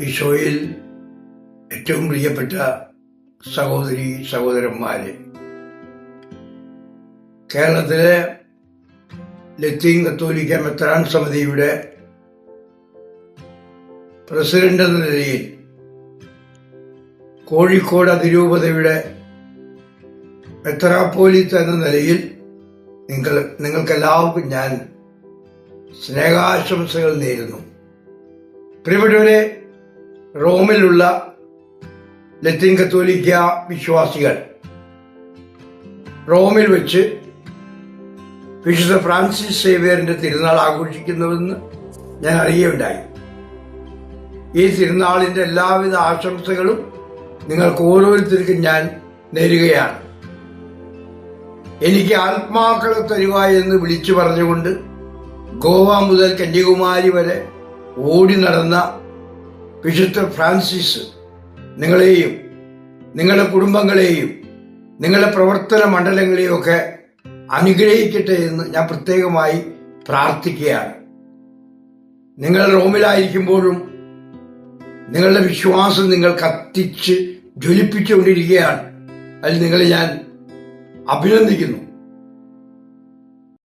ഈശോയിൽ ഏറ്റവും പ്രിയപ്പെട്ട സഹോദരി സഹോദരന്മാരെ, കേരളത്തിലെ ലത്തീൻ കത്തോലിക്ക മെത്രാൻ സമിതിയുടെ പ്രസിഡന്റ് എന്ന നിലയിൽ കോഴിക്കോട് അതിരൂപതയുടെ മെത്രാപ്പോലീത്ത എന്ന നിലയിൽ നിങ്ങൾക്കെല്ലാവർക്കും ഞാൻ സ്നേഹാശംസകൾ നേരുന്നു. പ്രിയപ്പെട്ടവരെ, റോമിലുള്ള ലത്തീൻ കത്തോലിക്ക വിശ്വാസികൾ റോമിൽ വെച്ച് വിശുദ്ധ ഫ്രാൻസിസ് സേവ്യറിന്റെ തിരുനാൾ ആഘോഷിക്കുന്നുവെന്ന് ഞാൻ അറിയുകയുണ്ടായി. ഈ തിരുനാളിന്റെ എല്ലാവിധ ആശംസകളും നിങ്ങൾക്ക് ഓരോരുത്തർക്കും ഞാൻ നേരുകയാണ്. എനിക്ക് ആത്മാക്കളെ തരുക എന്ന് വിളിച്ചു പറഞ്ഞുകൊണ്ട് ഗോവ മുതൽ കന്യാകുമാരി വരെ ഓടി നടന്ന വിശുദ്ധ ഫ്രാൻസിസ് നിങ്ങളെയും നിങ്ങളുടെ കുടുംബങ്ങളെയും നിങ്ങളുടെ പ്രവർത്തന മണ്ഡലങ്ങളെയും ഒക്കെ അനുഗ്രഹിക്കട്ടെ എന്ന് ഞാൻ പ്രത്യേകമായി പ്രാർത്ഥിക്കുകയാണ്. നിങ്ങൾ റോമിലായിരിക്കുമ്പോഴും നിങ്ങളുടെ വിശ്വാസം നിങ്ങൾ കത്തിച്ച് ജ്വലിപ്പിച്ചുകൊണ്ടിരിക്കുകയാണ്. അതിൽ നിങ്ങളെ ഞാൻ അഭിനന്ദിക്കുന്നു.